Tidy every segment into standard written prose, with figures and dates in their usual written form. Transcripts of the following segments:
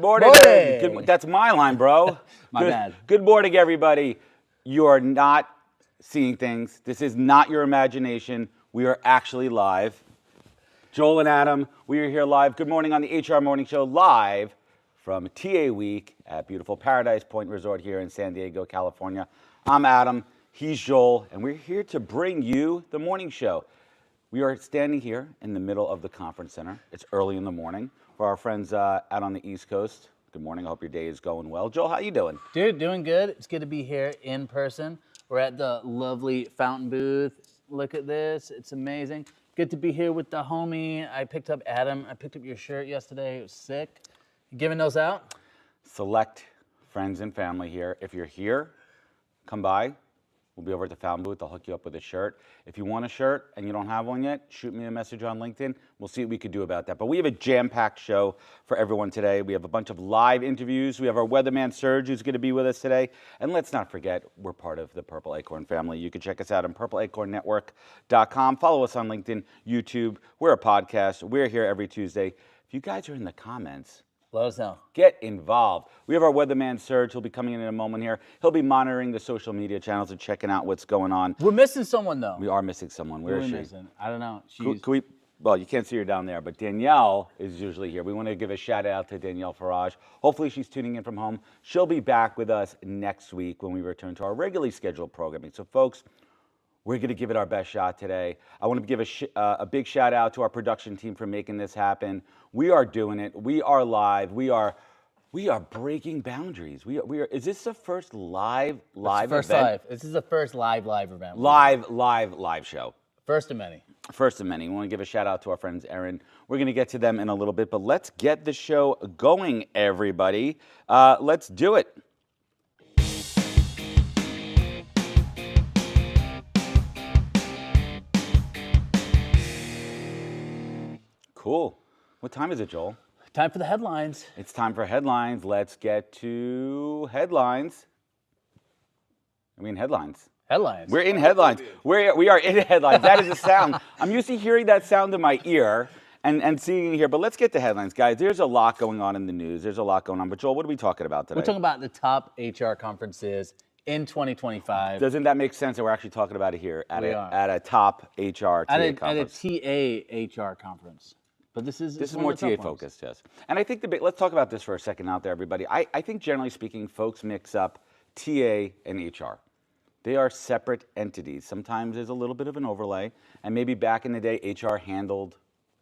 morning. Morning. That's my line, bro. My bad. Good morning, everybody. You are not seeing things. This is not your imagination. We are actually live. Joel and Adam, we are here live. Good morning on the HR Morning Show, live from TA Week at beautiful Paradise Point Resort here in San Diego, California. I'm Adam, he's Joel, and we're here to bring you the morning show. We are standing here in the middle of the conference center. It's early in the morning. For our friends out on the East Coast, good morning. I hope your day is going well. Joel, how you doing? Dude, doing good. It's good to be here in person. We're at the lovely fountain booth. Look at this. It's amazing. Good to be here with the homie. I picked up Adam. I picked up your shirt yesterday. It was sick. You giving those out? Select friends and family here. If you're here, come by. We'll be over at the fountain booth. I'll hook you up with a shirt. If you want a shirt and you don't have one yet, shoot me a message on LinkedIn. We'll see what we can do about that. But we have a jam-packed show for everyone today. We have a bunch of live interviews. We have our weatherman, Serge, who's going to be with us today. And let's not forget, we're part of the Purple Acorn family. You can check us out on purpleacornnetwork.com. Follow us on LinkedIn, YouTube. We're a podcast. We're here every Tuesday. If you guys are in the comments, let us know. Get involved. We have our weatherman, Serge. He'll be coming in a moment here. He'll be monitoring the social media channels and checking out what's going on. We're missing someone, though. We are missing someone. Where is she? Missing? I don't know. Well, you can't see her down there, but Danielle is usually here. We want to give a shout out to Danielle Farage. Hopefully she's tuning in from home. She'll be back with us next week when we return to our regularly scheduled programming. So, folks, we're going to give it our best shot today. I want to give a big shout out to our production team for making this happen. We are doing it. We are live. We are breaking boundaries. We are. Is this the first live event? This is the first live event. Live show. First of many. First of many. We want to give a shout out to our friends ERIN. We're going to get to them in a little bit, but let's get the show going, everybody. Let's do it. Cool. What time is it, Joel? Time for the headlines. It's time for headlines. Let's get to headlines. Headlines. Headlines. We're in headlines. We are in headlines. That is a sound. I'm used to hearing that sound in my ear and seeing it here. But let's get to headlines, guys. There's a lot going on in the news. There's a lot going on. But Joel, what are we talking about today? We're talking about the top HR conferences in 2025. Doesn't that make sense that we're actually talking about it here at a top HR TA conference? At a TA HR conference. But this is more TA focused, yes. And I think let's talk about this for a second out there, everybody. I think generally speaking, folks mix up TA and HR. They are separate entities. Sometimes there's a little bit of an overlay, and maybe back in the day, HR handled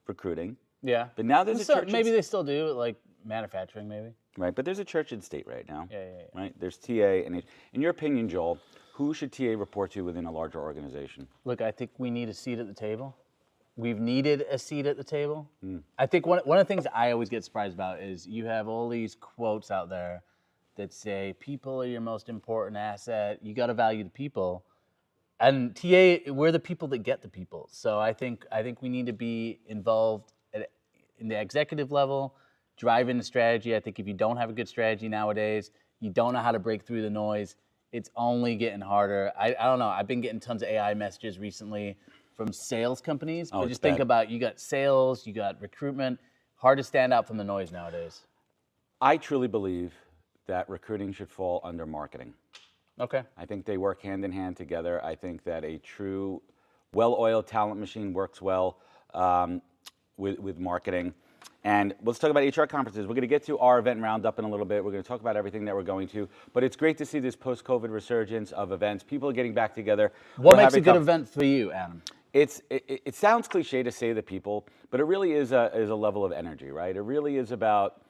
recruiting. Yeah. But now there's a church. Maybe they still do, like manufacturing, maybe. Right, but there's a church and state right now. Yeah. Right, there's TA and HR. In your opinion, Joel, who should TA report to within a larger organization? Look, I think we need a seat at the table. We've needed a seat at the table. I think one of the things I always get surprised about is you have all these quotes out there that say people are your most important asset. You got to value the people. And TA, we're the people that get the people. So I think we need to be involved in the executive level, driving the strategy. I think if you don't have a good strategy nowadays, you don't know how to break through the noise. It's only getting harder. I don't know. I've been getting tons of AI messages recently from sales companies, but just think about, you got sales, you got recruitment, hard to stand out from the noise nowadays. I truly believe that recruiting should fall under marketing. Okay. I think they work hand in hand together. I think that a true, well-oiled talent machine works well with marketing. And let's talk about HR conferences. We're going to get to our event roundup in a little bit. We're going to talk about everything that we're going to. But it's great to see this post-COVID resurgence of events. People are getting back together. What makes a good event for you, Adam? It sounds cliche to say the people, but it really is a level of energy, right? It really is about,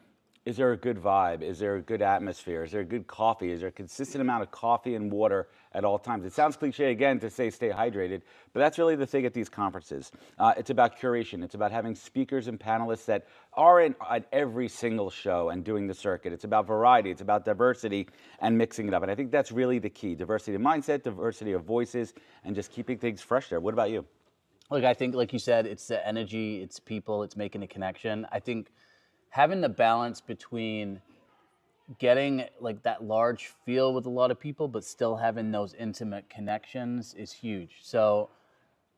is there a good vibe? Is there a good atmosphere? Is there a good coffee? Is there a consistent amount of coffee and water at all times? It sounds cliche again to say stay hydrated, but that's really the thing at these conferences. It's about curation. It's about having speakers and panelists that are at every single show and doing the circuit. It's about variety. It's about diversity and mixing it up. And I think that's really the key. Diversity of mindset, diversity of voices, and just keeping things fresh there. What about you? Look, I think, like you said, it's the energy, it's people, it's making a connection. I think having the balance between getting like that large feel with a lot of people, but still having those intimate connections is huge. So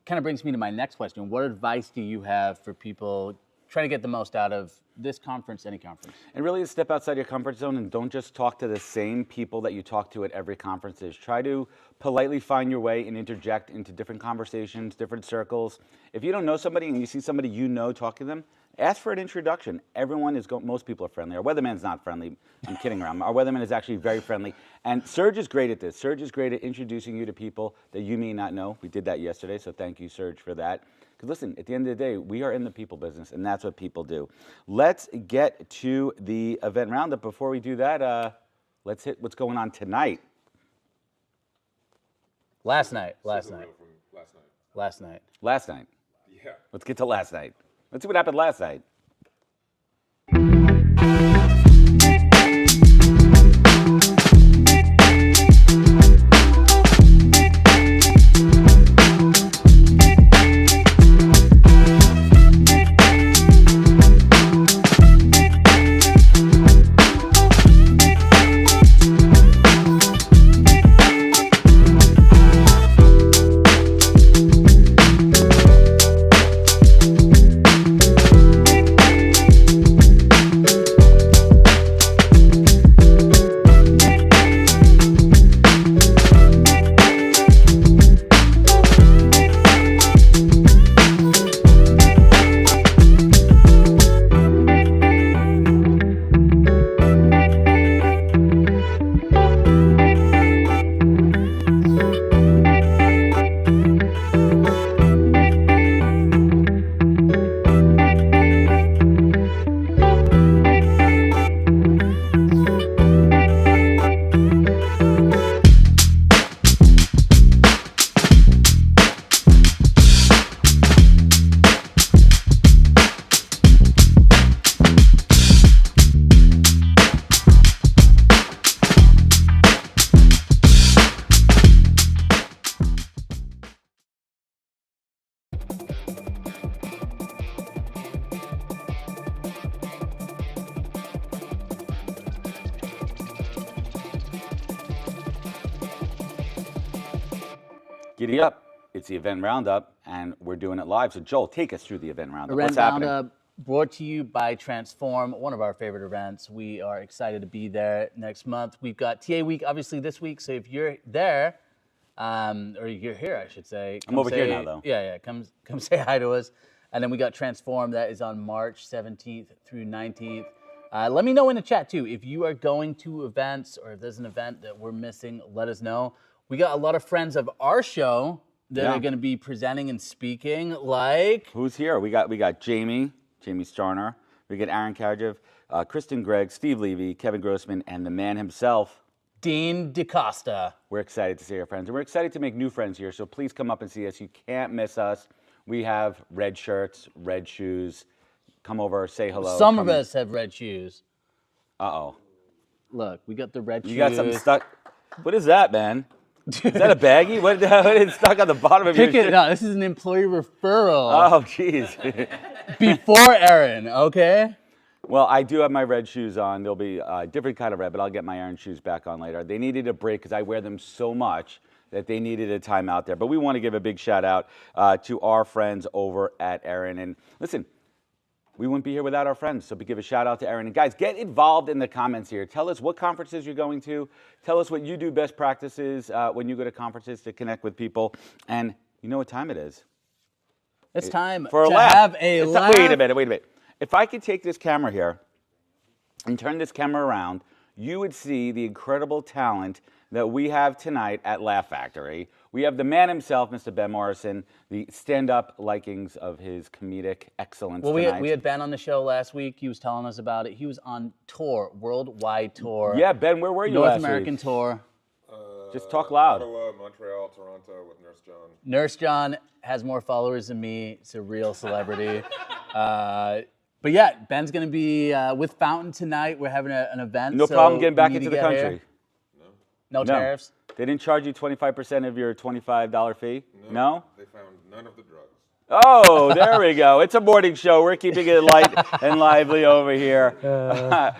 kind of brings me to my next question. What advice do you have for people trying to get the most out of this conference, any conference. And really step outside your comfort zone and don't just talk to the same people that you talk to at every conference. Try to politely find your way and interject into different conversations, different circles. If you don't know somebody and you see somebody you know talking to them, ask for an introduction. Most people are friendly. Our weatherman's not friendly. I'm kidding around. Our weatherman is actually very friendly. And Serge is great at this. Serge is great at introducing you to people that you may not know. We did that yesterday, so thank you, Serge, for that. Because listen, at the end of the day, we are in the people business, and that's what people do. Let's get to the event roundup. Before we do that, let's hit what's going on tonight. Last night. Last night. Last night. Yeah. Let's get to last night. Let's see what happened last night. Giddy up. It's the event roundup, and we're doing it live. So, Joel, take us through the event roundup. What's happening? Roundup brought to you by Transform, one of our favorite events. We are excited to be there next month. We've got TA Week, obviously, this week. So if you're there, or you're here, I should say. I'm over here now, though. Yeah. Come say hi to us. And then we got Transform. That is on March 17th through 19th. Let me know in the chat, too. If you are going to events or if there's an event that we're missing, let us know. We got a lot of friends of our show that are going to be presenting and speaking, like... Who's here? We got Jamie Starner. We got Aaron Karajev, Kristen Gregg, Steve Levy, Kevin Grossman, and the man himself, Dean DeCosta. We're excited to see our friends. And we're excited to make new friends here, so please come up and see us. You can't miss us. We have red shirts, red shoes. Come over, say hello. Some of us have red shoes. Uh-oh. Look, we got the red shoes. You got something stuck. What is that, man? Is that a baggie? What is stuck on the bottom of your shirt? No, this is an employee referral. Oh, jeez. Before ERIN, okay? Well, I do have my red shoes on. They'll be a different kind of red, but I'll get my ERIN shoes back on later. They needed a break because I wear them so much that they needed a time out there. But we want to give a big shout out to our friends over at ERIN. And listen, we wouldn't be here without our friends, so give a shout out to ERIN. And guys, get involved in the comments here. Tell us what conferences you're going to. Tell us what you do best practices when you go to conferences to connect with people. And you know what time it is? It's time for a to laugh. Have a laugh. Wait a minute. If I could take this camera here and turn this camera around, you would see the incredible talent that we have tonight at Laugh Factory. We have the man himself, Mr. Ben Morrison, the stand-up likings of his comedic excellence tonight. We had Ben on the show last week. He was telling us about it. He was on tour, worldwide tour. Yeah, Ben, where were you North last American week? tour. Just talk loud. Ottawa, Montreal, Toronto with Nurse John. Nurse John has more followers than me. He's a real celebrity. But yeah, Ben's going to be with Fountain tonight. We're having an event. No problem getting back into the country. Here. No tariffs? They didn't charge you 25% of your $25 fee? No? They found none of the drugs. Oh, there we go. It's a morning show. We're keeping it light and lively over here.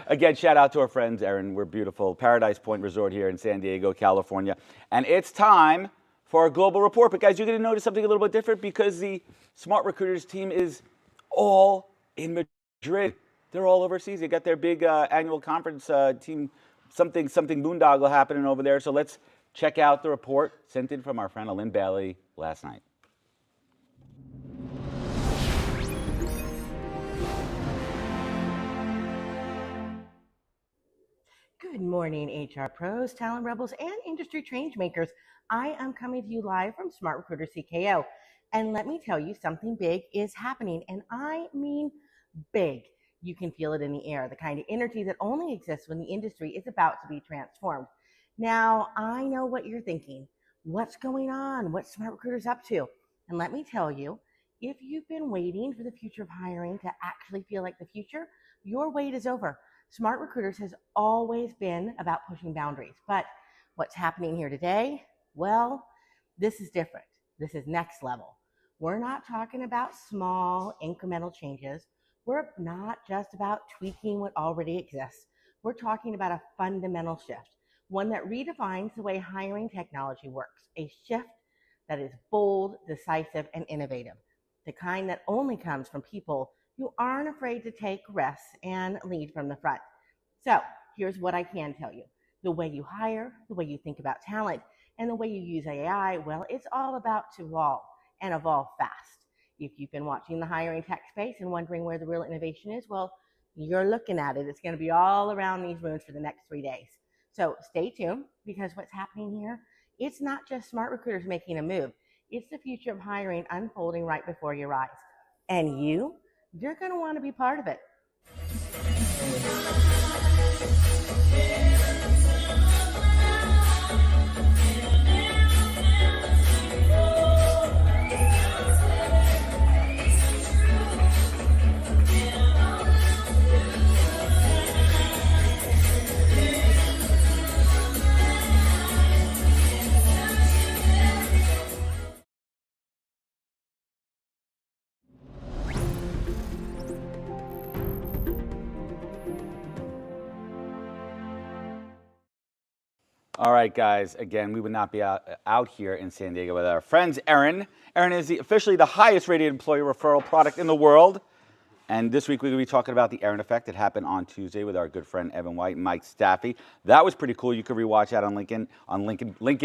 Again, shout out to our friends, ERIN. We're beautiful. Paradise Point Resort here in San Diego, California. And it's time for our global report. But guys, you're going to notice something a little bit different because the Smart Recruiters team is all in Madrid. They're all overseas. They got their big annual conference team, something boondoggle happening over there. So let's check out the report sent in from our friend Lynn Bailey last night. Good morning, HR pros, talent rebels, and industry change makers. I am coming to you live from Smart Recruiter CKO. And let me tell you, something big is happening, and I mean big. You can feel it in the air, the kind of energy that only exists when the industry is about to be transformed. Now, I know what you're thinking. What's going on? What's Smart Recruiters up to? And let me tell you, if you've been waiting for the future of hiring to actually feel like the future, your wait is over. Smart Recruiters has always been about pushing boundaries, but what's happening here today? Well, this is different. This is next level. We're not talking about small incremental changes. We're not just about tweaking what already exists. We're talking about a fundamental shift, one that redefines the way hiring technology works, a shift that is bold, decisive, and innovative, the kind that only comes from people who aren't afraid to take risks and lead from the front. So here's what I can tell you. The way you hire, the way you think about talent, and the way you use AI, well, it's all about to evolve and evolve fast. If you've been watching the hiring tech space and wondering where the real innovation is, well, you're looking at it. It's going to be all around these rooms for the next 3 days. So stay tuned, because what's happening here, it's not just Smart Recruiters making a move. It's the future of hiring unfolding right before your eyes. And you're going to want to be part of it. All right, guys. Again, we would not be out here in San Diego without our friends ERIN. ERIN is officially the highest rated employee referral product in the world. And this week we're going to be talking about the ERIN effect that happened on Tuesday with our good friend Evan White and Mike Staffy. That was pretty cool. You could rewatch that on Lincoln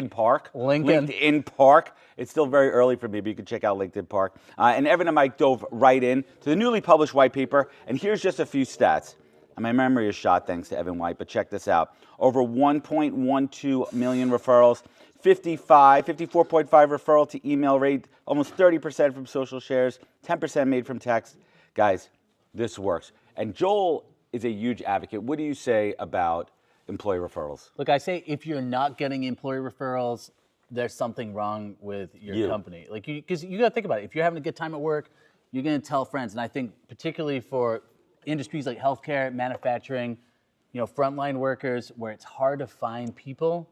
Park. LinkedIn Park. It's still very early for me, but you can check out LinkedIn Park. And Evan and Mike dove right in to the newly published white paper. And here's just a few stats. My memory is shot thanks to Evan White, but check this out. Over 1.12 million referrals, 54.5 referral to email rate, almost 30% from social shares, 10% made from text. Guys, this works. And Joel is a huge advocate. What do you say about employee referrals? Look, I say if you're not getting employee referrals, there's something wrong with your company. Like, because you got to think about it. If you're having a good time at work, you're going to tell friends. And I think particularly for industries like healthcare, manufacturing, frontline workers, where it's hard to find people,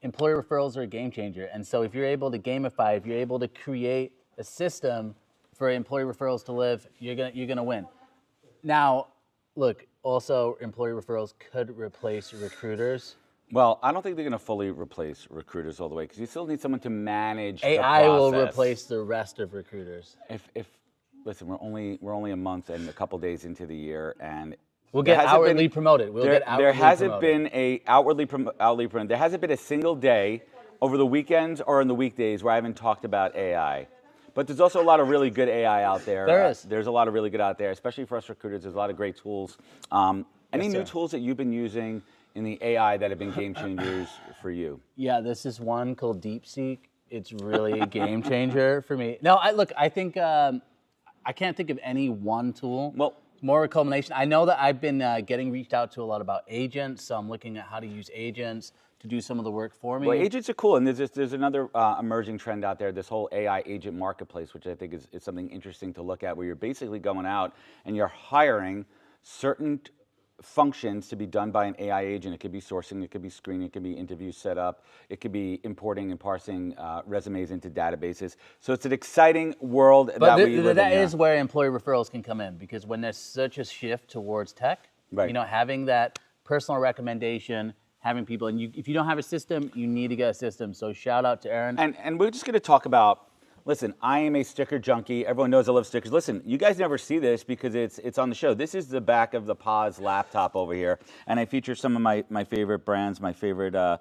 employee referrals are a game changer. And so if you're able to gamify, if you're able to create a system for employee referrals to live, you're gonna win. Now, look, also employee referrals could replace recruiters. Well, I don't think they're going to fully replace recruiters all the way, because you still need someone to manage AI the will process. replace the rest of recruiters. Listen, we're only a month and a couple days into the year, and we'll get outwardly promoted. There hasn't been a outwardly promoted. There hasn't been a single day over the weekends or in the weekdays where I haven't talked about AI. But there's also a lot of really good AI out there. There is. There's a lot of really good out there, especially for us recruiters. There's a lot of great tools. Any new tools that you've been using in the AI that have been game changers for you? Yeah, this is one called DeepSeek. It's really a game changer for me. No, I think I can't think of any one tool. Well, more a culmination. I know that I've been getting reached out to a lot about agents, so I'm looking at how to use agents to do some of the work for me. Well, agents are cool, and there's another emerging trend out there, this whole AI agent marketplace, which I think is something interesting to look at, where you're basically going out and you're hiring certain functions to be done by an AI agent. It could be sourcing, it could be screening, it could be interview setup, it could be importing and parsing resumes into databases. So it's an exciting world that we live in. That is where employee referrals can come in, because when there's such a shift towards tech, right, having that personal recommendation, having people, and if you don't have a system, you need to get a system. So shout out to ERIN. And we're just going to talk about Listen, I am a sticker junkie. Everyone knows I love stickers. Listen, you guys never see this because it's on the show. This is the back of the Paz laptop over here, and I feature some of my favorite brands, my favorite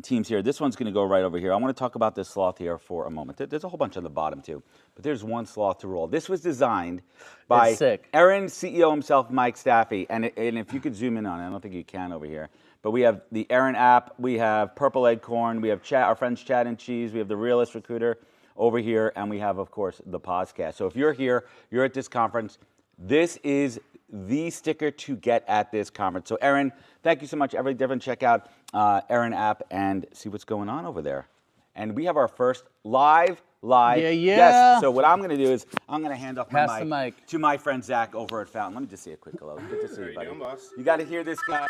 teams here. This one's going to go right over here. I want to talk about this sloth here for a moment. There's a whole bunch on the bottom too, but there's one sloth to roll. This was designed by It's sick. ERIN CEO himself, Mike Staffy, and if you could zoom in on it, I don't think you can over here. But we have the ERIN app, we have Purple Acorn, we have our friends Chad and Cheese, we have the Realist Recruiter over here, and we have, of course, the podcast. So if you're here, you're at this conference, this is the sticker to get at this conference. So ERIN, thank you so much. Everybody definitely check out ERIN app and see what's going on over there. And we have our first live guest. So what I'm going to do is I'm going to hand off Pass my the mic to my friend Zach over at Fountain. Let me just say a quick hello. Good to see you, buddy. doing, boss? You got to hear this guy.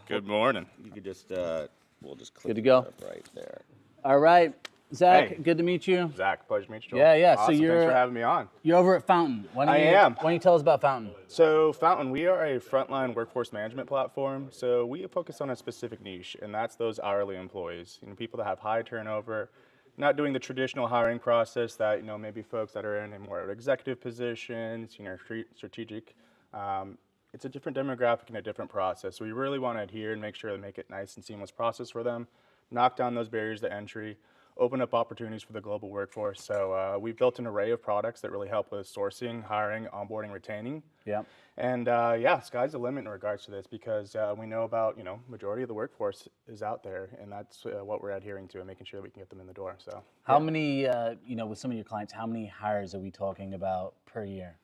Good morning. You could just we'll just click Good to go. it up right there. All right, Zach, Hey. good to meet you. Zach, pleasure to meet you. Joel. Yeah, yeah, so Awesome. you're- Thanks for having me on. You're over at Fountain. Why don't I am. Why don't you tell us about Fountain? So Fountain, we are a frontline workforce management platform. So we focus on a specific niche, and that's those hourly employees. People that have high turnover, not doing the traditional hiring process that maybe folks that are in a more executive positions, strategic. It's a different demographic and a different process. So we really want to adhere and make sure to make it nice and seamless process for them, knock down those barriers to entry, open up opportunities for the global workforce. So we've built an array of products that really help with sourcing, hiring, onboarding, retaining. Yeah. And sky's the limit in regards to this because we know about, majority of the workforce is out there, and that's what we're adhering to and making sure that we can get them in the door. So How many, with some of your clients, how many hires are we talking about per year?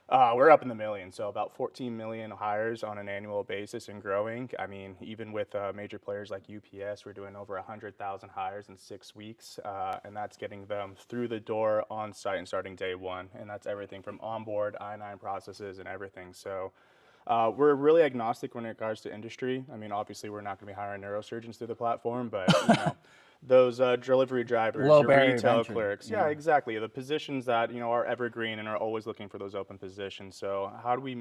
we're up in the millions, so about 14 million hires on an annual basis and growing. I mean, even with major players like UPS, we're doing over 100,000 hires in 6 weeks, and that's getting them through the door on site and starting day one. And that's everything from onboard, I-9 processes and everything. So we're really agnostic when it regards to industry. I mean, obviously, we're not going to be hiring neurosurgeons through the platform, but those delivery drivers, Low your barrier of retail entry. clerks. Yeah, exactly. The positions that are evergreen and are always looking for those open positions. So how do we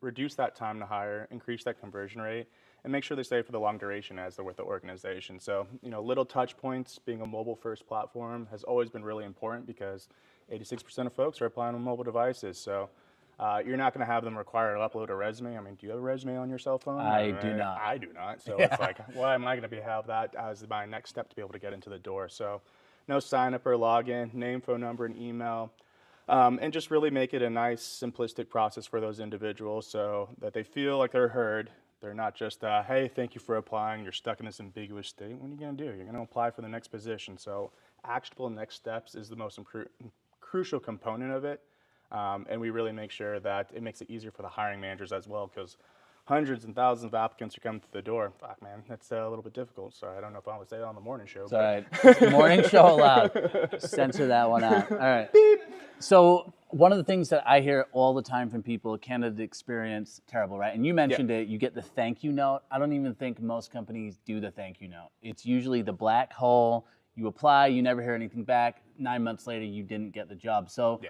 reduce that time to hire, increase that conversion rate, and make sure they stay for the long duration as they're with the organization? So little touch points, being a mobile first platform has always been really important because 86% of folks are applying on mobile devices. So you're not going to have them require to upload a resume. I mean, do you have a resume on your cell phone? I do not. I do not. So it's like, why am I going to have that as my next step to be able to get into the door? So no sign up or login, name, phone number, and email. And just really make it a nice, simplistic process for those individuals so that they feel like they're heard. They're not just, hey, thank you for applying. You're stuck in this ambiguous state. What are you going to do? You're going to apply for the next position. So actionable next steps is the most crucial component of it. And we really make sure that it makes it easier for the hiring managers as well, because hundreds and thousands of applicants are coming through the door. Fuck, man, that's a little bit difficult. So I don't know if I would say it on the morning show. It's all right. It's the morning show allowed. Censor that one out. All right. Beep. So one of the things that I hear all the time from people, candidate experience, terrible, right? And you mentioned it, you get the thank you note. I don't even think most companies do the thank you note. It's usually the black hole. You apply, you never hear anything back. 9 months later, you didn't get the job. So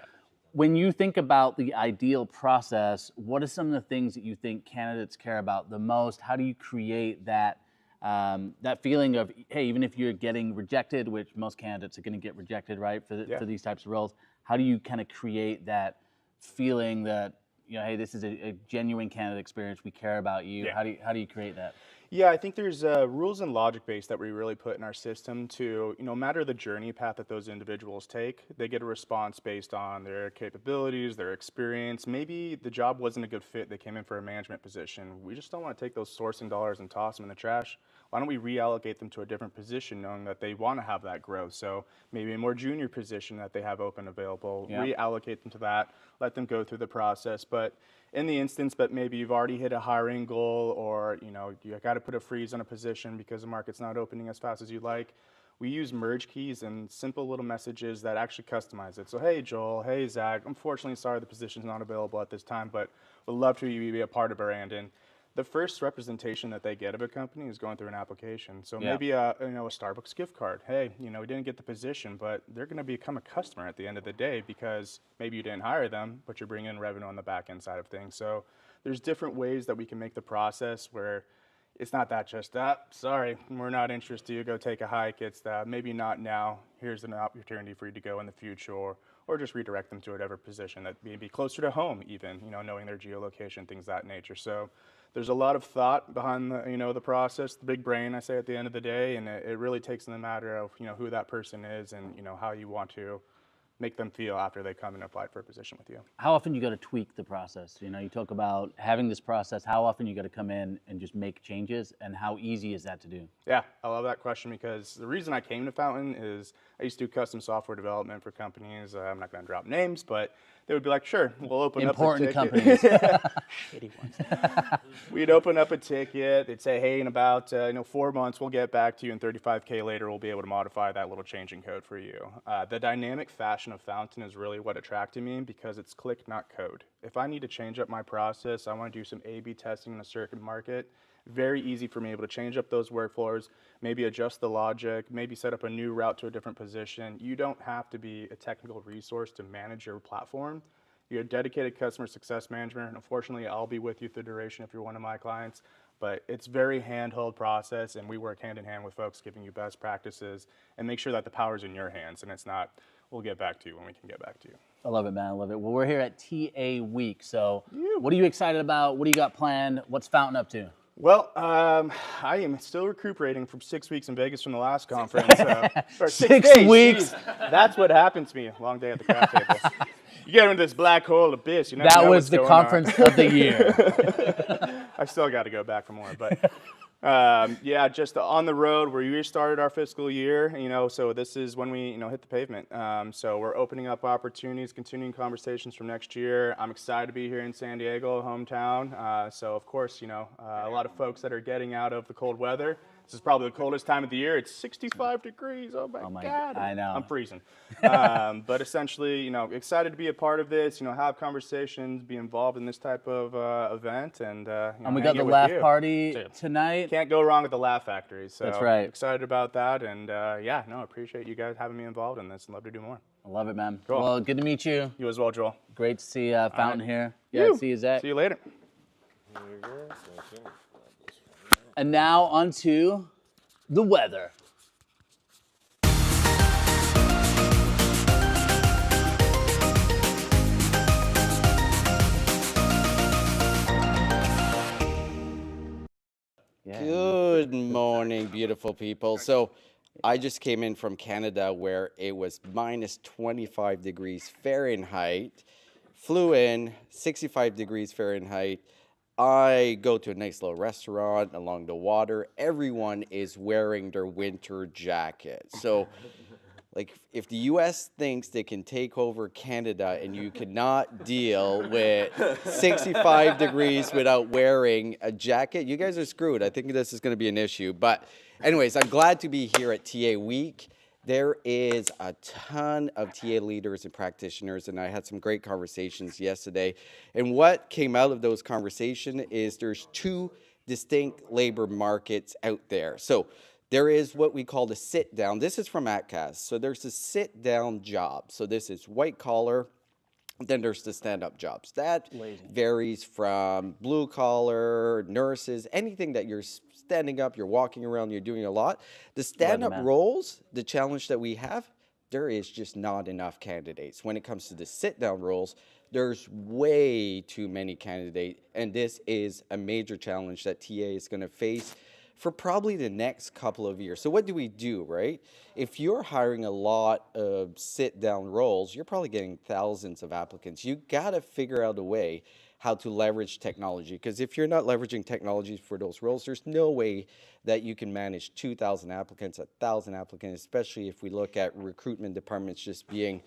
when you think about the ideal process, what are some of the things that you think candidates care about the most? How do you create that that feeling of, hey, even if you're getting rejected, which most candidates are going to get rejected, right, for these types of roles, how do you kind of create that feeling that, hey, this is a genuine candidate experience, we care about you? How do you create that? Yeah, I think there's rules and logic base that we really put in our system to, no matter the journey path that those individuals take, they get a response based on their capabilities, their experience. Maybe the job wasn't a good fit. They came in for a management position. We just don't want to take those sourcing dollars and toss them in the trash. Why don't we reallocate them to a different position, knowing that they want to have that growth? So maybe a more junior position that they have open available, reallocate them to that, let them go through the process. But in the instance that maybe you've already hit a hiring goal, or you got to put a freeze on a position because the market's not opening as fast as you'd like, we use merge keys and simple little messages that actually customize it. So, hey, Joel, hey, Zach, unfortunately, sorry the position's not available at this time, but would love to be a part of Brandon. the first representation that they get of a company is going through an application. So Yeah. maybe a Starbucks gift card. Hey, we didn't get the position, but they're going to become a customer at the end of the day because maybe you didn't hire them, but you're bringing in revenue on the back end side of things. So there's different ways that we can make the process where it's not that just sorry, we're not interested. You go take a hike. It's that maybe not now. Here's an opportunity for you to go in the future, or just redirect them to whatever position that may be closer to home, even knowing their geolocation, things of that nature. So there's a lot of thought behind the process, the big brain, I say, at the end of the day, and it really takes in the matter of who that person is and how you want to make them feel after they come and apply for a position with you. How often you got to tweak the process? You talk about having this process. How often you got to come in and just make changes, and how easy is that to do? Yeah, I love that question because the reason I came to Fountain is I used to do custom software development for companies. I'm not going to drop names, but they would be like, sure, we'll open Important up a ticket. companies. Shitty ones. We'd open up a ticket. They'd say, hey, in about 4 months, we'll get back to you, and 35K later, we'll be able to modify that little change in code for you. The dynamic fashion of Fountain is really what attracted me because it's click, not code. If I need to change up my process, I want to do some A/B testing in a certain market, very easy for me able to change up those workflows, maybe adjust the logic, maybe set up a new route to a different position. You don't have to be a technical resource to manage your platform. You're a dedicated customer success manager, and unfortunately, I'll be with you through the duration if you're one of my clients. But it's very handheld process, and we work hand in hand with folks giving you best practices and make sure that the power's in your hands, and it's not, we'll get back to you when we can get back to you. I love it, man. I love it. Well, we're here at TA Week, so what are you excited about? What do you got planned? What's Fountain up to? Well, I am still recuperating from 6 weeks in Vegas from the last conference. Or 6 days, weeks. geez. That's what happened to me. Long day at the craft table. You get into this black hole abyss. You never That know was what's the going conference on. of the year. I still got to go back for more, but yeah, just on the road. We restarted our fiscal year, so this is when we, hit the pavement. So we're opening up opportunities, continuing conversations from next year. I'm excited to be here in San Diego, hometown. So of course, a lot of folks that are getting out of the cold weather. This is probably the coldest time of the year. It's 65 degrees. Oh my God. I know. I'm freezing. But essentially, excited to be a part of this, have conversations, be involved in this type of event. And And we got hang the it with laugh you. party Dude. tonight. Can't go wrong with the Laugh Factory. So That's right. Excited about that. And yeah, no, appreciate you guys having me involved in this and love to do more. I love it, man. Cool. Well, good to meet you. You as well, Joel. Great to see Fountain right. here. Yeah, Woo. see you, Zach. See you later. And now onto the weather. Good morning, beautiful people. So I just came in from Canada where it was minus 25 degrees Fahrenheit. Flew in, 65 degrees Fahrenheit. I go to a nice little restaurant along the water. Everyone is wearing their winter jacket. So like if the US thinks they can take over Canada and you cannot deal with 65 degrees without wearing a jacket, you guys are screwed. I think this is going to be an issue. But anyways, I'm glad to be here at TA Week. There is a ton of TA leaders and practitioners, and I had some great conversations yesterday. And what came out of those conversations is there's two distinct labor markets out there. So there is what we call the sit down. This is from ATCAS. So there's the sit down job. So this is white collar. Then there's the stand up jobs. That varies from blue collar, nurses, anything that you're standing up, you're walking around, you're doing a lot. The stand up roles, the challenge that we have, there is just not enough candidates. When it comes to the sit down roles, there's way too many candidates. And this is a major challenge that TA is going to face for probably the next couple of years. So what do we do, right? If you're hiring a lot of sit-down roles, you're probably getting thousands of applicants. You gotta figure out a way how to leverage technology, because if you're not leveraging technology for those roles, there's no way that you can manage 2,000 applicants, 1,000 applicants, especially if we look at recruitment departments just being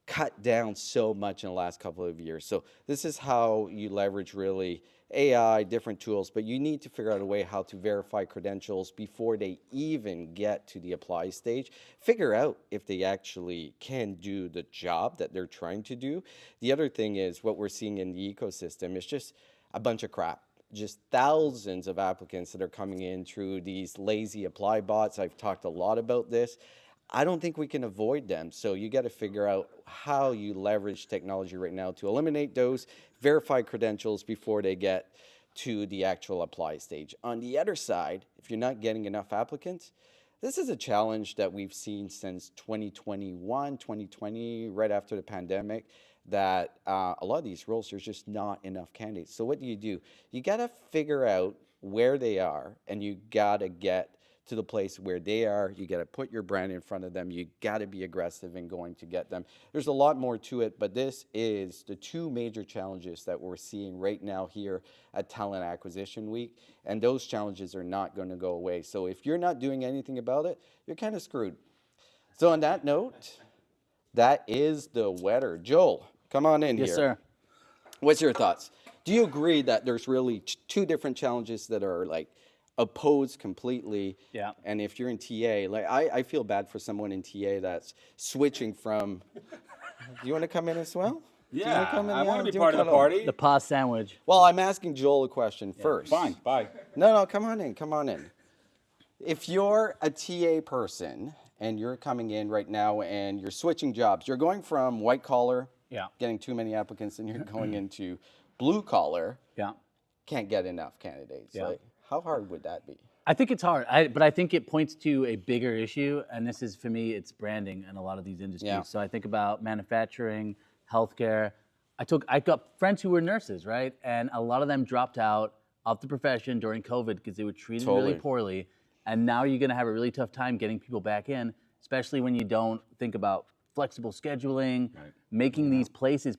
cut down so much in the last couple of years. So this is how you leverage really AI, different tools, but you need to figure out a way how to verify credentials before they even get to the apply stage. Figure out if they actually can do the job that they're trying to do. The other thing is what we're seeing in the ecosystem is just a bunch of crap. just thousands of applicants that are coming in through these lazy apply bots. I've talked a lot about this. I don't think we can avoid them. So you got to figure out how you leverage technology right now to eliminate those, verify credentials before they get to the actual apply stage. On the other side, if you're not getting enough applicants, this is a challenge that we've seen since 2021, 2020, right after the pandemic, that a lot of these roles, there's just not enough candidates. So what do? You got to figure out where they are, and you got to get to the place where they are. You got to put your brand in front of them. You got to be aggressive in going to get them. There's a lot more to it, but this is the two major challenges that we're seeing right now here at Talent Acquisition Week, and those challenges are not going to go away. So if you're not doing anything about it, you're kind of screwed. So on that note, that is the weather. Joel, come on in here. Yes, sir. What's your thoughts? Do you agree that there's really two different challenges that are like opposed completely? Yeah. And if you're in TA, like I feel bad for someone in TA that's switching from. Do you want to come in as well? Yeah, come in? I want Yeah, to be do part of the cuddle. party. The pause sandwich. Well, I'm asking Joel a question first. Fine, bye. No, come on in. Come on in. If you're a TA person and you're coming in right now and you're switching jobs, you're going from white collar, Yeah. getting too many applicants, and you're going into blue collar, Yeah. can't get enough candidates. Yeah. Like, how hard would that be? I think it's hard, but I think it points to a bigger issue, and this is, for me, it's branding in a lot of these industries. Yeah. So I think about manufacturing, healthcare. I got friends who were nurses, right? And a lot of them dropped out of the profession during COVID because they were treated really Totally. poorly. And now you're gonna have a really tough time getting people back in, especially when you don't think about flexible scheduling, making these places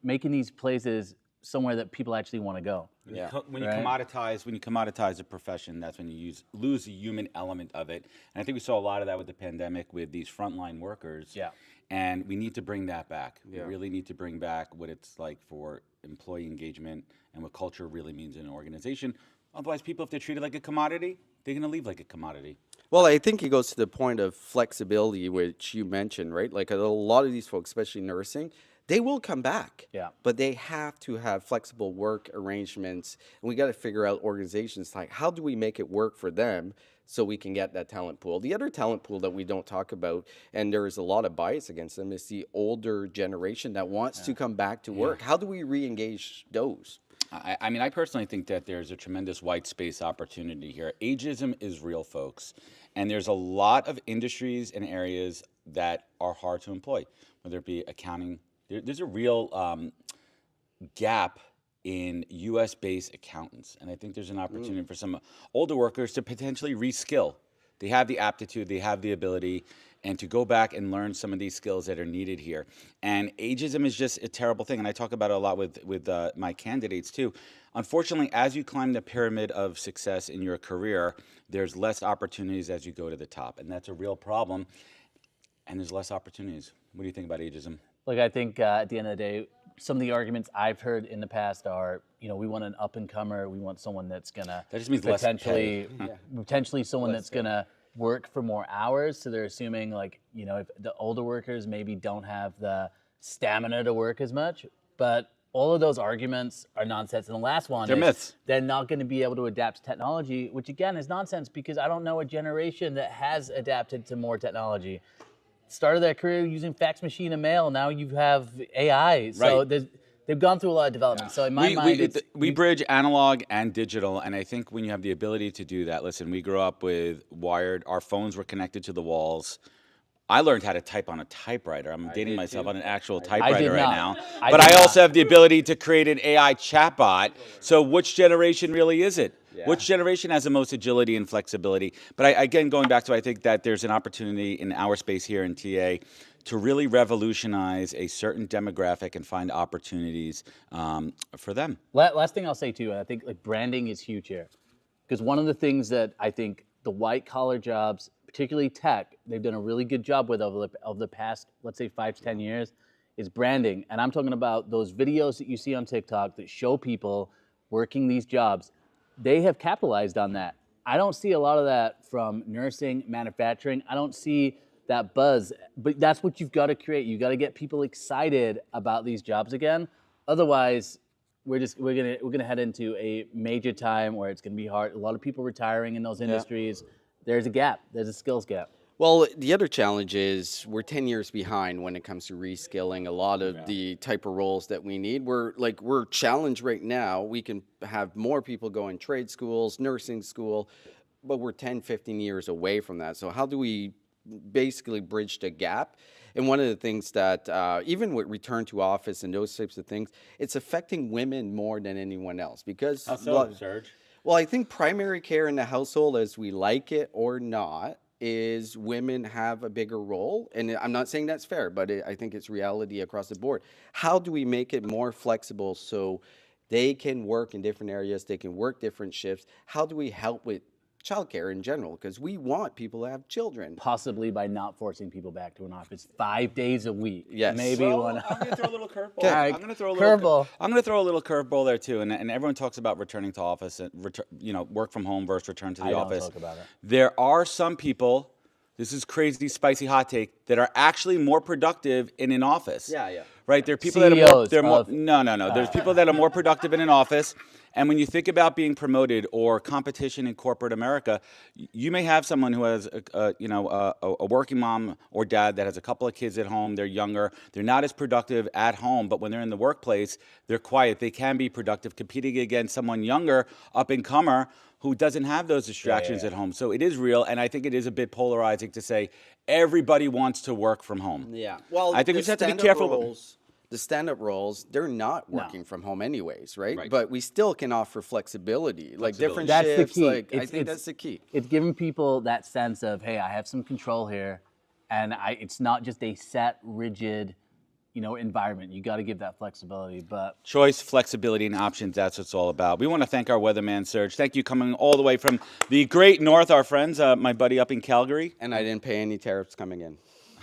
making these places somewhere that people actually want to go. Yeah. When you Right. commoditize a profession, that's when you lose the human element of it. And I think we saw a lot of that with the pandemic with these frontline workers. Yeah. And we need to bring that back. We really need to bring back what it's like for employee engagement and what culture really means in an organization. Otherwise, people, if they're treated like a commodity, they're going to leave like a commodity. Well, I think it goes to the point of flexibility, which you mentioned, right? Like a lot of these folks, especially nursing, they will come back. Yeah. But they have to have flexible work arrangements. And we got to figure out organizations like how do we make it work for them so we can get that talent pool. The other talent pool that we don't talk about, and there is a lot of bias against them, is the older generation that wants to come back to work. How do we re-engage those? I mean, I personally think that there's a tremendous white space opportunity here. Ageism is real, folks. And there's a lot of industries and areas that are hard to employ, whether it be accounting. There's a real gap in US-based accountants. And I think there's an opportunity for some older workers to potentially reskill. They have the aptitude, they have the ability, and to go back and learn some of these skills that are needed here. And ageism is just a terrible thing, and I talk about it a lot with my candidates too. Unfortunately, as you climb the pyramid of success in your career, there's less opportunities as you go to the top, and that's a real problem, and there's less opportunities. What do you think about ageism? Look, I think at the end of the day, some of the arguments I've heard in the past are, we want an up-and-comer, we want someone that's gonna That just means less pay. potentially someone that's gonna work for more hours. So they're assuming if the older workers maybe don't have the stamina to work as much. But all of those arguments are nonsense. And the last one They're is myths. they're not going to be able to adapt to technology, which again is nonsense because I don't know a generation that has adapted to more technology. Started their career using fax machine and mail. Now you have AI. So Right. they've gone through a lot of development. So in my mind, we bridge analog and digital, and I think when you have the ability to do that, listen, we grew up with wired, our phones were connected to the walls. I learned how to type on a typewriter. I'm dating myself on an actual typewriter right now. But I also have the ability to create an AI chatbot. So which generation really is it? Which generation has the most agility and flexibility? But again, going back to, I think that there's an opportunity in our space here in TA to really revolutionize a certain demographic and find opportunities for them. Last thing I'll say too, and I think branding is huge here, because one of the things that I think the white collar jobs, particularly tech, they've done a really good job with over the past, let's say 5 to 10 years, is branding. And I'm talking about those videos that you see on TikTok that show people working these jobs. They have capitalized on that. I don't see a lot of that from nursing, manufacturing. I don't see that buzz, but that's what you've got to create. You've got to get people excited about these jobs again. Otherwise, we're gonna head into a major time where it's gonna be hard. A lot of people retiring in those industries. There's a gap. There's a skills gap. Well, the other challenge is we're 10 years behind when it comes to reskilling a lot of the type of roles that we need. We're challenged right now. We can have more people go in trade schools, nursing school, but we're 10, 15 years away from that. So how do we basically bridge the gap? And one of the things that even with return to office and those types of things, it's affecting women more than anyone else because How so, Serge? well, I think primary care in the household, as we like it or not, is women have a bigger role. And I'm not saying that's fair, but I think it's reality across the board. How do we make it more flexible so they can work in different areas, they can work different shifts? How do we help with childcare in general? Because we want people to have children. Possibly by not forcing people back to an office 5 days a week. Yes. Maybe Well, one. I'm going to throw a little curveball. Okay. I'm going to throw a little Curveball. I'm going to throw a little curveball there too. And everyone talks about returning to office and work from home versus return to the I don't office. talk about it. There are some people. This is crazy, spicy hot take that are actually more productive in an office. Yeah. Right. There are people that are more. CEOs No. There's people that are more productive in an office. And when you think about being promoted or competition in corporate America, you may have someone who has a working mom or dad that has a couple of kids at home. They're younger. They're not as productive at home, but when they're in the workplace, they're quiet. They can be productive, competing against someone younger, up and comer, who doesn't have those distractions at home. So it is real, and I think it is a bit polarizing to say everybody wants to work from home. Yeah. Well, I think we just have to be stand-up careful. roles- The stand-up roles, they're not working from home anyways, right? Right. But we still can offer flexibility, like different That's the shifts. key. Like I think that's the key. It's giving people that sense of, hey, I have some control here, and it's not just a set, rigid, environment. You got to give that flexibility. But Choice, flexibility, and options, that's what it's all about. We want to thank our weatherman, Serge. Thank you coming all the way from the great north, our friends, my buddy up in Calgary. And I didn't pay any tariffs coming in.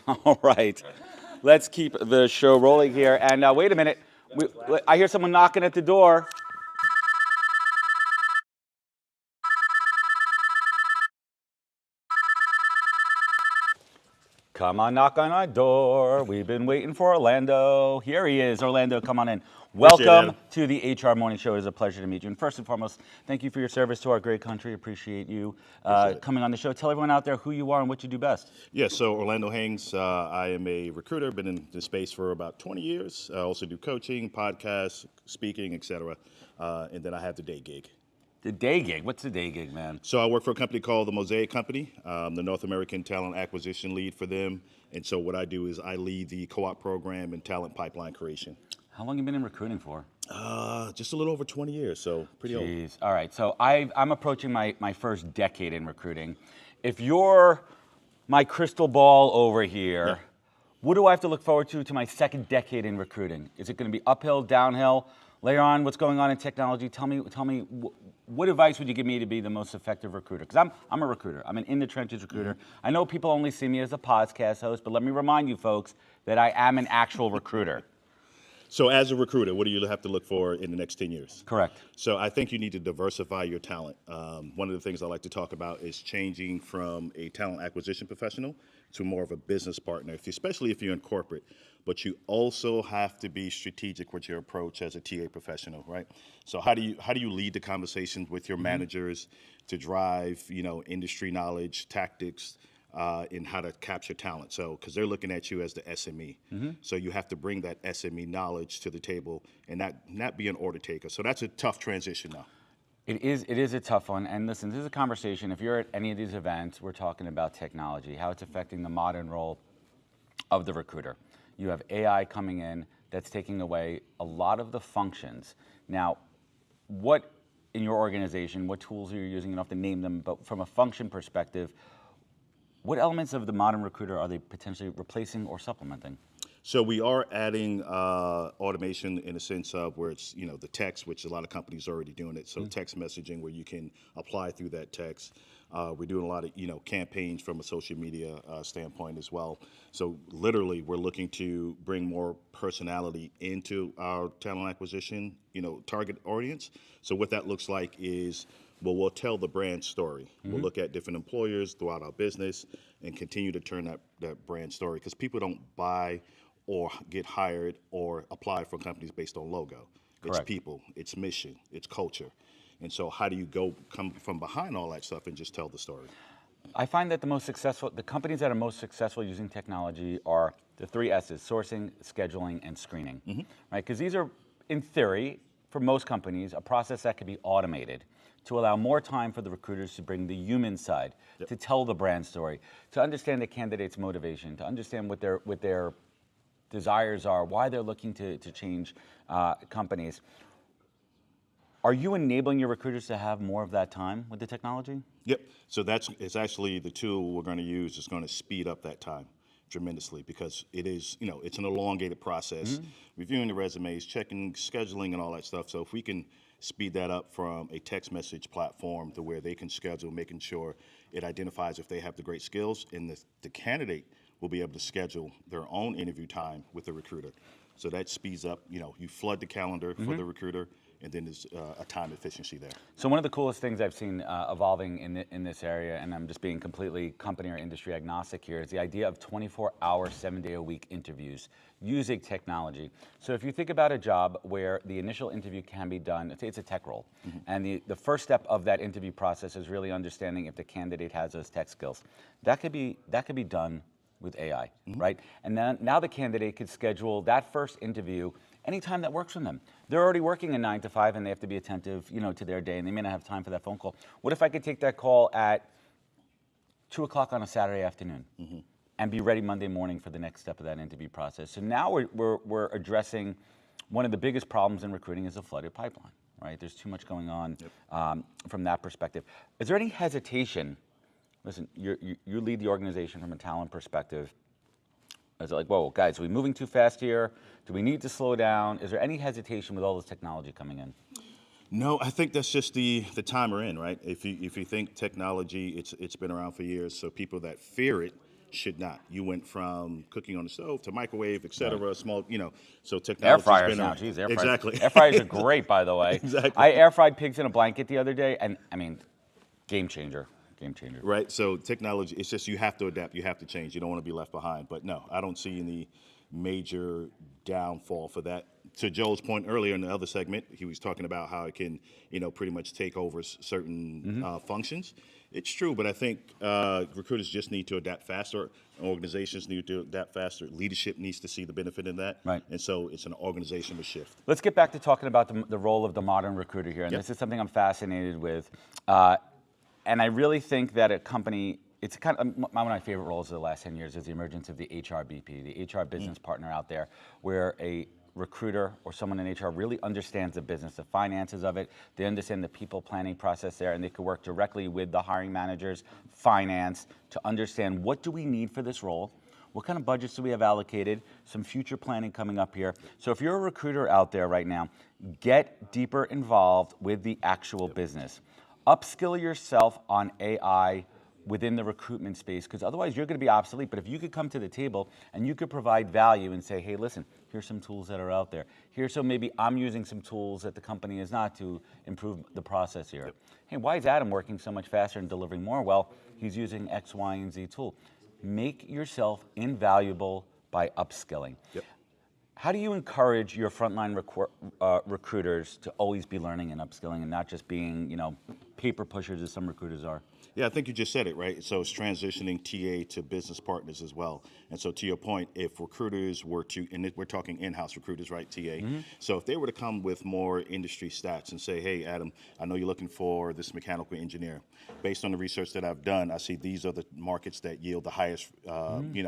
All right. Let's keep the show rolling here. And wait a minute. I hear someone knocking at the door. Come on, knock on our door. We've been waiting for Orlando. Here he is. Orlando, come on in. Welcome to the HR Morning Show. It is a pleasure to meet you. And first and foremost, thank you for your service to our great country. Appreciate you coming on the show. Tell everyone out there who you are and what you do best. Yeah, so Orlando Hangs, I am a recruiter, been in this space for about 20 years. I also do coaching, podcasts, speaking, etc. And then I have the day gig. The day gig. What's the day gig, man? So I work for a company called the Mosaic Company. I'm the North American talent acquisition lead for them. And so what I do is I lead the co-op program and talent pipeline creation. How long have you been in recruiting for? Just a little over 20 years, so pretty old. Jeez. All right. So I'm approaching my first decade in recruiting. If you're my crystal ball over here, what do I have to look forward to my second decade in recruiting? Is it going to be uphill, downhill? Later on, what's going on in technology? Tell me, what advice would you give me to be the most effective recruiter? Because I'm a recruiter. I'm an in-the-trenches recruiter. I know people only see me as a podcast host, but let me remind you folks that I am an actual recruiter. So as a recruiter, what do you have to look for in the next 10 years? Correct. So I think you need to diversify your talent. One of the things I like to talk about is changing from a talent acquisition professional to more of a business partner, especially if you're in corporate. But you also have to be strategic with your approach as a TA professional, right? So how do you lead the conversations with your managers to drive, industry knowledge, tactics, in how to capture talent? So because they're looking at you as the SME, so you have to bring that SME knowledge to the table and not be an order taker. So that's a tough transition now. It is a tough one. And listen, this is a conversation. If you're at any of these events, we're talking about technology, how it's affecting the modern role of the recruiter. You have AI coming in that's taking away a lot of the functions. Now, what in your organization, what tools are you using? You don't have to name them, but from a function perspective, what elements of the modern recruiter are they potentially replacing or supplementing? So we are adding automation in a sense of where it's, the text, which a lot of companies are already doing it. So text messaging where you can apply through that text. We're doing a lot of, campaigns from a social media standpoint as well. So literally we're looking to bring more personality into our talent acquisition, target audience. So what that looks like is, we'll tell the brand story. We'll look at different employers throughout our business and continue to turn that brand story, because people don't buy or get hired or apply for companies based on logo. it's Correct. people, it's mission, it's culture. And so how do you come from behind all that stuff and just tell the story? I find that the companies that are most successful using technology are the 3 S's: sourcing, scheduling, and screening, right? Because these are, in theory, for most companies, a process that could be automated to allow more time for the recruiters to bring the human side, to tell the brand story, to understand the candidate's motivation, to understand what their desires are, why they're looking to change companies. Are you enabling your recruiters to have more of that time with the technology? Yep. So it's actually the tool we're going to use is going to speed up that time tremendously, because it is, it's an elongated process, reviewing the resumes, checking scheduling and all that stuff. So if we can speed that up from a text message platform to where they can schedule, making sure it identifies if they have the great skills, and the candidate will be able to schedule their own interview time with the recruiter. So that speeds up, you flood the calendar for the recruiter, and then there's a time efficiency there. So one of the coolest things I've seen evolving in this area, and I'm just being completely company or industry agnostic here, is the idea of 24-hour, 7-day-a-week interviews using technology. So if you think about a job where the initial interview can be done, it's a tech role, and the first step of that interview process is really understanding if the candidate has those tech skills. That could be done with AI, right? And then now the candidate could schedule that first interview anytime that works for them. They're already working a 9 to 5 and they have to be attentive, to their day, and they may not have time for that phone call. What if I could take that call at 2 o'clock on a Saturday afternoon and be ready Monday morning for the next step of that interview process? So now we're addressing one of the biggest problems in recruiting is a flooded pipeline, right? There's too much going on from that perspective. Is there any hesitation? Listen, you lead the organization from a talent perspective. Is it like, whoa, guys, are we moving too fast here? Do we need to slow down? Is there any hesitation with all this technology coming in? No, I think that's just the time we're in, right? If you think technology, it's been around for years, so people that fear it should not. You went from cooking on the stove to microwave, et cetera, small, so technology. Air fryers now, geez, air fryers. Exactly. Air fryers are great, by the way. Exactly. I air fried pigs in a blanket the other day, and I mean, game changer. Right, so technology, it's just you have to adapt, you have to change. You don't want to be left behind. But no, I don't see any major downfall for that. To Joel's point earlier in the other segment, he was talking about how it can, pretty much take over certain functions. It's true, but I think recruiters just need to adapt faster. Organizations need to adapt faster. Leadership needs to see the benefit in that. Right. And so it's an organizational shift. Let's get back to talking about the role of the modern recruiter here. And this is something I'm fascinated with. And I really think that a company, it's kind of one of my favorite roles of the last 10 years is the emergence of the HR BP, the HR business partner out there, where a recruiter or someone in HR really understands the business, the finances of it. They understand the people planning process there, and they could work directly with the hiring managers, finance, to understand what do we need for this role, what kind of budgets do we have allocated, some future planning coming up here. So if you're a recruiter out there right now, get deeper involved with the actual business. Upskill yourself on AI within the recruitment space, because otherwise you're going to be obsolete. But if you could come to the table and you could provide value and say, hey, listen, here's some tools that are out there. Here's so maybe I'm using some tools that the company is not to improve the process here. Hey, why is Adam working so much faster and delivering more? Well, he's using X, Y, and Z tool. Make yourself invaluable by upskilling. How do you encourage your frontline recruiters to always be learning and upskilling and not just being, paper pushers as some recruiters are? Yeah, I think you just said it, right? So it's transitioning TA to business partners as well. And so to your point, if recruiters were to, and we're talking in-house recruiters, right, TA? So if they were to come with more industry stats and say, hey, Adam, I know you're looking for this mechanical engineer. Based on the research that I've done, I see these are the markets that yield the highest,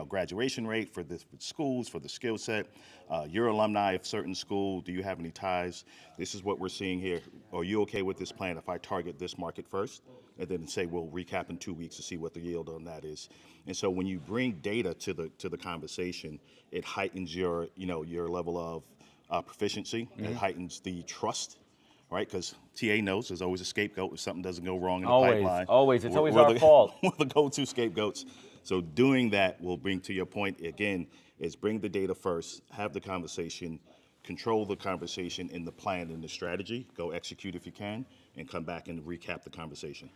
graduation rate for the schools, for the skill set. You're alumni of certain school. Do you have any ties? This is what we're seeing here. Are you okay with this plan if I target this market first? And then say we'll recap in 2 weeks to see what the yield on that is. And so when you bring data to the conversation, it heightens your your level of proficiency. It heightens the trust, right? Because TA knows there's always a scapegoat if something doesn't go wrong in the pipeline. Always, it's always We're our fault. We're the go-to scapegoats. So doing that will bring, to your point again, is bring the data first, have the conversation, control the conversation in the plan and the strategy. Go execute if you can, and come back and recap the conversation.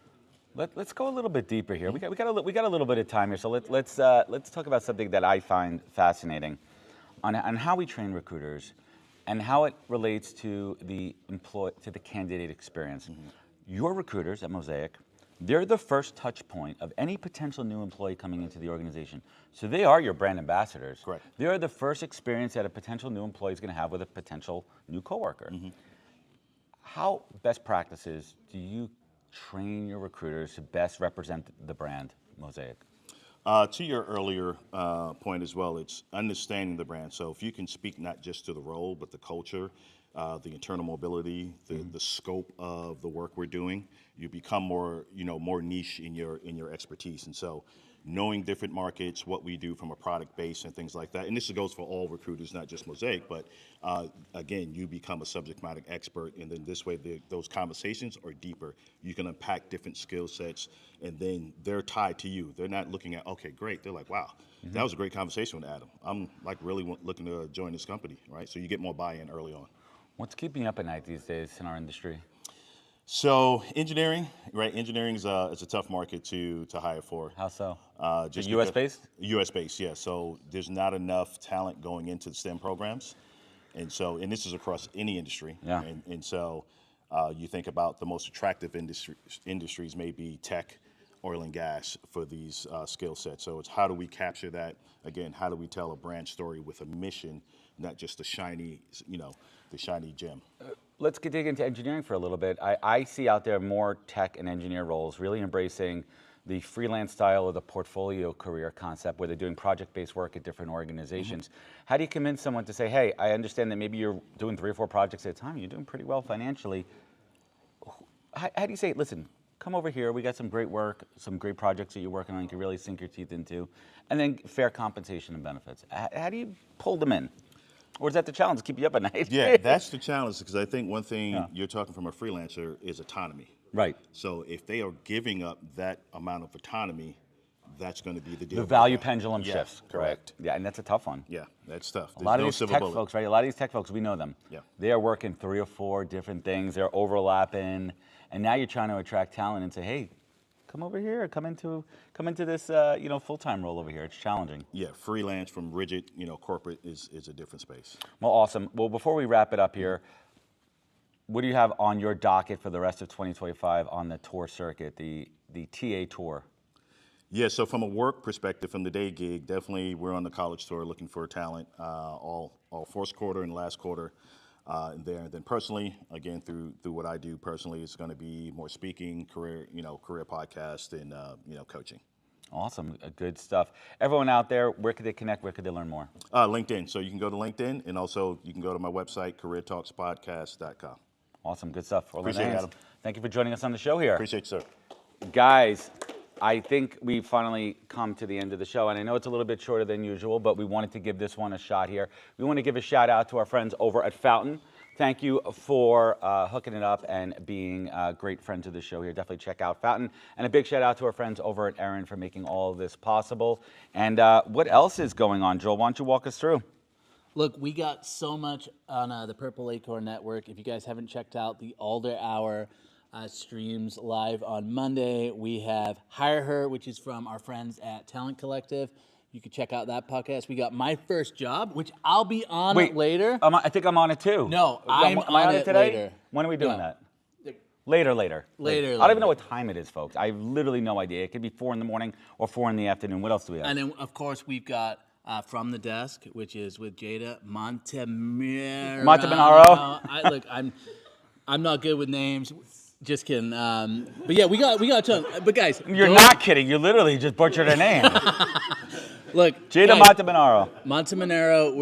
Let's go a little bit deeper here. We got a little bit of time here, so let's talk about something that I find fascinating on how we train recruiters and how it relates to the candidate experience. Your recruiters at Mosaic, they're the first touch point of any potential new employee coming into the organization. So they are your brand ambassadors. Correct. They are the first experience that a potential new employee is going to have with a potential new coworker. How best practices do you train your recruiters to best represent the brand Mosaic? To your earlier point as well, it's understanding the brand. So if you can speak not just to the role, but the culture, the internal mobility, the scope of the work we're doing, you become more niche in your expertise. And so knowing different markets, what we do from a product base and things like that. And this goes for all recruiters, not just Mosaic, but again, you become a subject matter expert, and then this way those conversations are deeper. You can unpack different skill sets, and then they're tied to you. They're not looking at, okay, great. They're like, wow, that was a great conversation with Adam. I'm like really looking to join this company, right? So you get more buy-in early on. What's keeping you up at night these days in our industry? So engineering, right? Engineering is a tough market to hire for. How so? Just U.S. based? U.S. based, yeah. So there's not enough talent going into the STEM programs, and this is across any industry. Yeah. And so you think about the most attractive industries may be tech, oil and gas for these skill sets. So it's how do we capture that? Again, how do we tell a brand story with a mission, not just the shiny gem? Let's dig into engineering for a little bit. I see out there more tech and engineer roles really embracing the freelance style of the portfolio career concept where they're doing project-based work at different organizations. How do you convince someone to say, hey, I understand that maybe you're doing 3 or 4 projects at a time, you're doing pretty well financially. How do you say, listen, come over here, we got some great work, some great projects that you're working on you can really sink your teeth into, and then fair compensation and benefits. How do you pull them in? Or is that the challenge to keep you up at night? Yeah, that's the challenge, because I think one thing you're talking from a freelancer is autonomy. Right. So if they are giving up that amount of autonomy, that's going to be the deal. The value pendulum shifts. Correct. Yeah, and that's a tough one. Yeah, that's tough. A lot of these tech folks, right? A lot of these tech folks, we know them. Yeah. They are working 3 or 4 different things. They're overlapping, and now you're trying to attract talent and say, hey, come over here, come into this full-time role over here. It's challenging. Yeah, freelance from rigid, corporate is a different space. Well, awesome. Well, before we wrap it up here, what do you have on your docket for the rest of 2025 on the tour circuit, the TA tour? Yeah, so from a work perspective, from the day gig, definitely we're on the college tour looking for talent all first quarter and last quarter there. And then personally, again, through what I do personally, it's going to be more speaking, career podcast, and coaching. Awesome, good stuff. Everyone out there, where could they connect? Where could they learn more? LinkedIn. So you can go to LinkedIn, and also you can go to my website, careertalkspodcast.com. Awesome, good stuff. Appreciate it, Adam. Thank you for joining us on the show here. Appreciate you, sir. Guys, I think we've finally come to the end of the show, and I know it's a little bit shorter than usual, but we wanted to give this one a shot here. We want to give a shout out to our friends over at Fountain. Thank you for hooking it up and being great friends of the show here. Definitely check out Fountain. And a big shout out to our friends over at ERIN for making all of this possible. And what else is going on, Joel? Why don't you walk us through? Look, we got so much on the Purple Acorn Network. If you guys haven't checked out the Alder Hour streams live on Monday, we have Hire Her, which is from our friends at Talent Collective. You can check out that podcast. We got My First Job, which I'll be on later. I think I'm on it too. No, am I on it today? Later. When are we doing that? Later. I don't even know what time it is, folks. I have literally no idea. It could be 4 in the morning or 4 in the afternoon. What else do we have? And then, of course, we've got From the Desk, which is with Jada Montemarano. Look, I'm not good with names. Just kidding. But yeah, we got a ton. But guys, you're not kidding. You literally just butchered a name. Look, Jada Montemanaro. Montemanaro.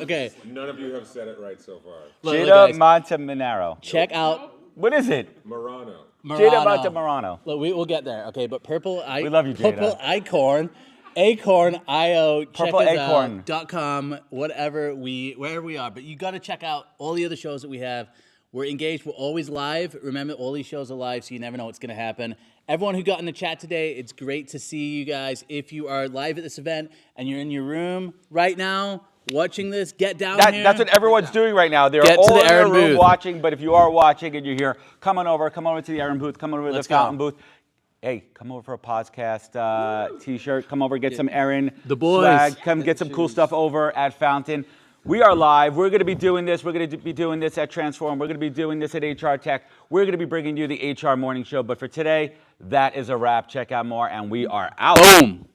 Okay. None of you have said it right so far. Jada Montemanaro. Check out. What is it? Marano. Jada Montemarano. Look, we'll get there. Okay, but we love you, Jada. Purple Acorn. Acorn.io. Check Purple us Acorn. out. .com. Wherever we are. But you got to check out all the other shows that we have. We're engaged. We're always live. Remember, all these shows are live, so you never know what's going to happen. Everyone who got in the chat today, it's great to see you guys. If you are live at this event and you're in your room right now watching this, get down here. That's what everyone's doing right now. They're all in their room watching, but if you are watching and you're here, come on over to the ERIN booth, come over to the Fountain booth. Hey, come over for a podcast T-shirt. Come over, get some ERIN the boys swag. Come get some cool stuff over at Fountain. We are live. We're going to be doing this. We're going to be doing this at Transform. We're going to be doing this at HR Tech. We're going to be bringing you the HR Morning Show. But for today, that is a wrap. Check out more, and we are out. Boom.